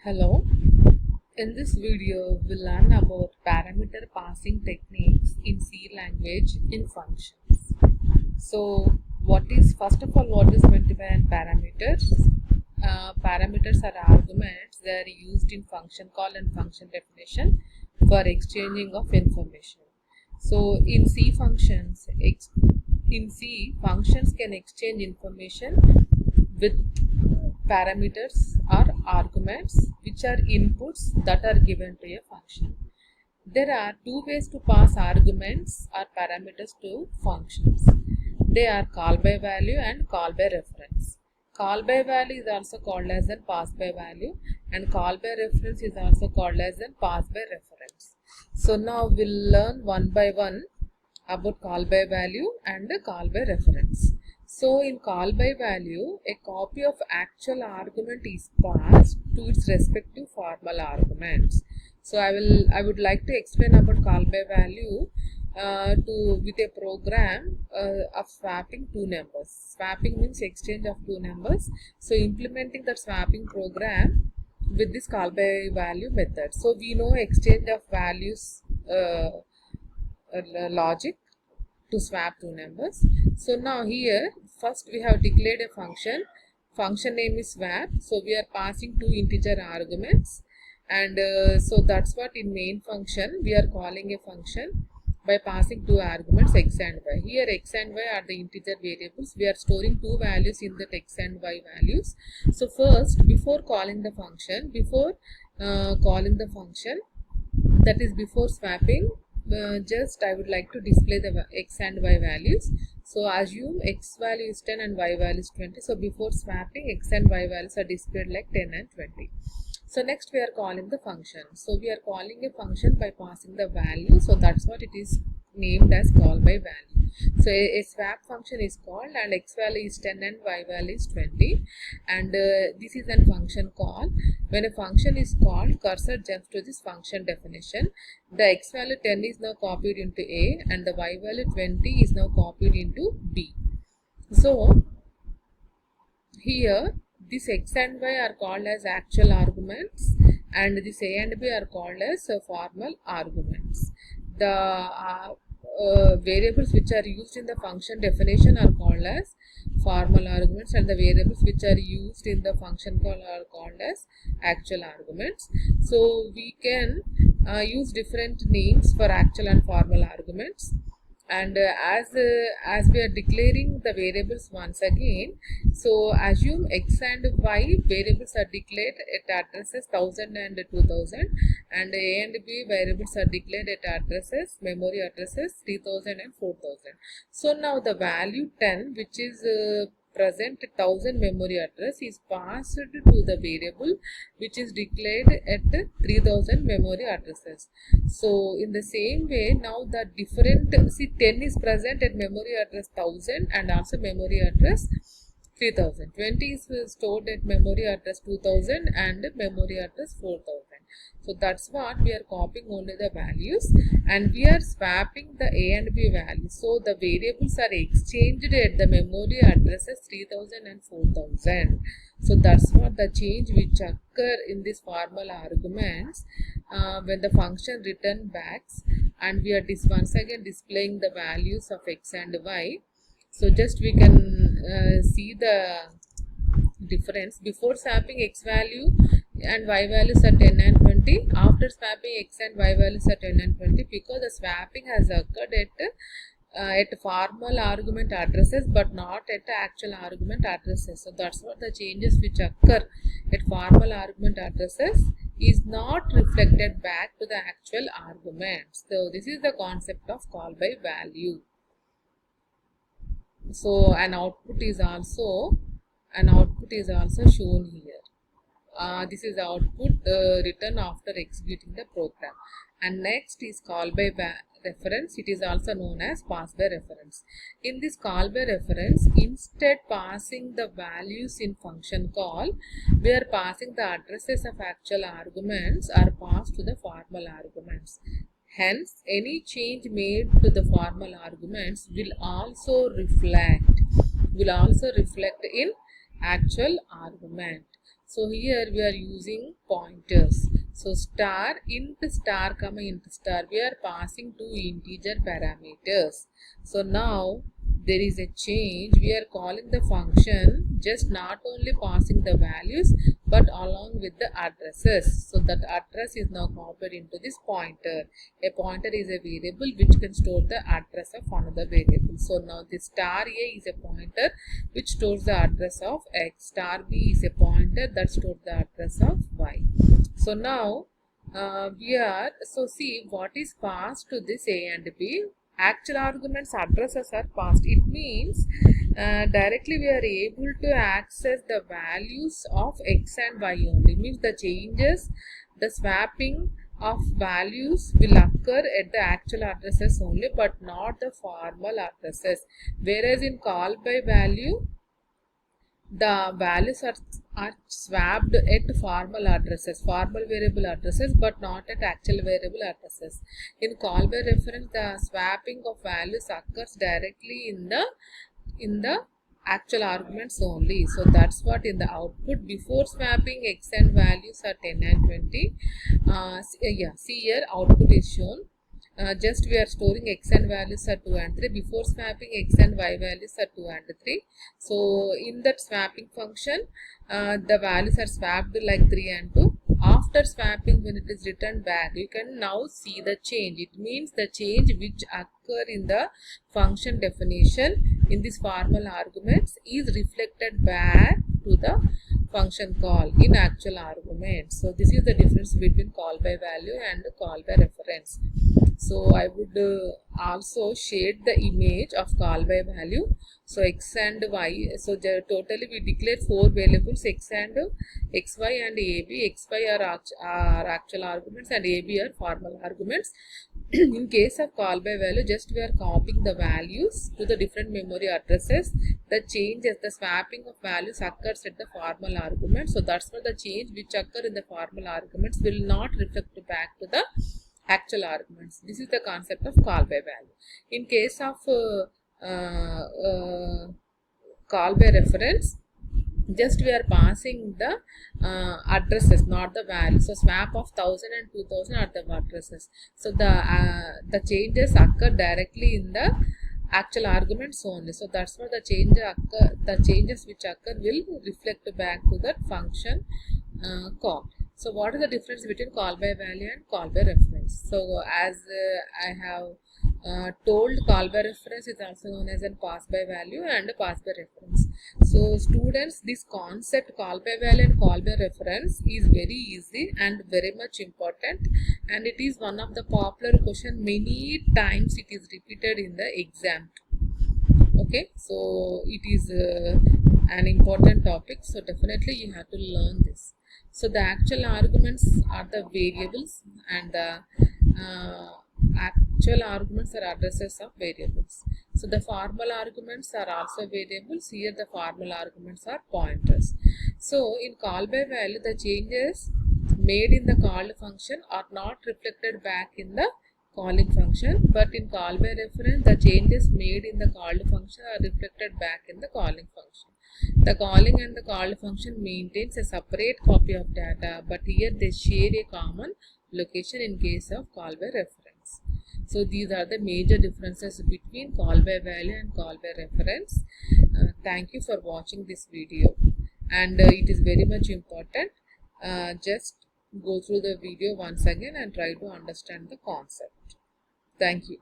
Hello, in this video we'll learn about parameter passing techniques in C language in functions. So first of all, what is meant by parameters? Parameters are arguments. They are used in function call and function definition for exchanging of information. So in C functions can exchange information with parameters or arguments which are inputs that are given to a function. There are two ways to pass arguments or parameters to functions. They are call by value and call by reference. Call by value is also called as an pass by value, and call by reference is also called as an pass by reference. So now we'll learn one by one about call by value and call by reference. So in call by value, a copy of actual argument is passed to its respective formal arguments. So I would like to explain about call by value with a program of swapping two numbers. Swapping means exchange of two numbers. So implementing that swapping program with this call by value method. So we know exchange of values logic to swap two numbers. So now here first we have declared a function name is swap. So we are passing two integer arguments, and so that's what in main function we are calling a function by passing two arguments x and y. Here x and y are the integer variables. We are storing two values in that x and y values. So first, before calling the function, that is before swapping, I would like to display the x and y values. So assume x value is 10 and y value is 20. So before swapping, x and y values are displayed like 10 and 20. So next we are calling the function. So we are calling a function by passing the value. So that's what it is named as call by value. So a swap function is called, and x value is 10 and y value is 20, and this is a function call. When a function is called, cursor jumps to this function definition. The x value 10 is now copied into A, and the y value 20 is now copied into B. So here this x and y are called as actual arguments, and this a and b are called as formal arguments. The variables which are used in the function definition are called as formal arguments, and the variables which are used in the function call are called as actual arguments. So we can use different names for actual and formal arguments. And as we are declaring the variables once again, so assume x and y variables are declared at addresses 1000 and 2000, and a and b variables are declared at memory addresses 3000 and 4000. So now the value 10, which is present 1000 memory address, is passed to the variable which is declared at 3000 memory addresses. So in the same way, now the different, 10 is present at memory address 1000 and also memory address 3000. 20 is stored at memory address 2000 and memory address 4000. So that's what we are copying only the values, and we are swapping the a and b values. So the variables are exchanged at the memory addresses 3000 and 4000. So that's what the change which occur in these formal arguments when the function return backs, and we are once again displaying the values of x and y. So just we can see the difference. Before swapping, x value and y values are 10 and 20. After swapping, x and y values are 10 and 20, because the swapping has occurred at formal argument addresses but not at actual argument addresses. So that's what the changes which occur at formal argument addresses is not reflected back to the actual arguments. So this is the concept of call by value. So an output is also shown here. This is output written after executing the program. And next is call by reference. It is also known as pass by reference. In this call by reference, instead passing the values in function call, we are passing the addresses of actual arguments are passed to the formal arguments. Hence, any change made to the formal arguments will also reflect in actual argument. So here we are using pointers. So star, int star comma int star, we are passing two integer parameters. So now there is a change. We are calling the function just not only passing the values but along with the addresses. So that address is now copied into this pointer. A pointer is a variable which can store the address of another variable. So now this star a is a pointer which stores the address of x. Star b is a pointer that stores the address of y. So now see what is passed to this a and b. Actual arguments addresses are passed. It means directly we are able to access the values of x and y only. Means the changes, the swapping of values will occur at the actual addresses only but not the formal addresses. Whereas in call by value, the values are swapped at formal addresses, formal variable addresses, but not at actual variable addresses. In call by reference, the swapping of values occurs directly in the actual arguments only. So that's what in the output. Before swapping, x and values are 10 and 20. See here output is shown. Just we are storing x and values are 2 and 3. Before swapping, x and y values are 2 and 3. So in that swapping function, the values are swapped like 3 and 2. After swapping, when it is returned back, you can now see the change. It means the change which occur in the function definition in these formal arguments is reflected back to the function call in actual arguments. So this is the difference between call by value and call by reference. So I would also shade the image of call by value. So x and y, so totally we declare 4 variables, x and xy and ab. Xy are actual arguments and ab are formal arguments. In case of call by value, just we are copying the values to the different memory addresses. The changes, the swapping of values occurs at the formal argument. So that's why the change which occur in the formal arguments will not reflect back to the actual arguments. This is the concept of call by value. In case of call by reference, just we are passing the addresses, not the values. So swap of 1000 and 2000 are the addresses. So the changes occur directly in the actual arguments only. So that's why the changes which occur will reflect back to that function call. So what is the difference between call by value and call by reference? So as I have told, call by reference is also known as a pass by value and a pass by reference. So students, this concept call by value and call by reference is very easy and very much important, and it is one of the popular question. Many times it is repeated in the exam. Okay, so it is an important topic, so definitely you have to learn this. So the actual arguments are the variables and the actual arguments are addresses of variables. So the formal arguments are also variables. Here the formal arguments are pointers. So in call by value, the changes made in the called function are not reflected back in the calling function, but in call by reference, the changes made in the called function are reflected back in the calling function. The calling and the called function maintains a separate copy of data, but here they share a common location in case of call by reference. So these are the major differences between call by value and call by reference. Thank you for watching this video, and it is very much important. Just go through the video once again and try to understand the concept. Thank you.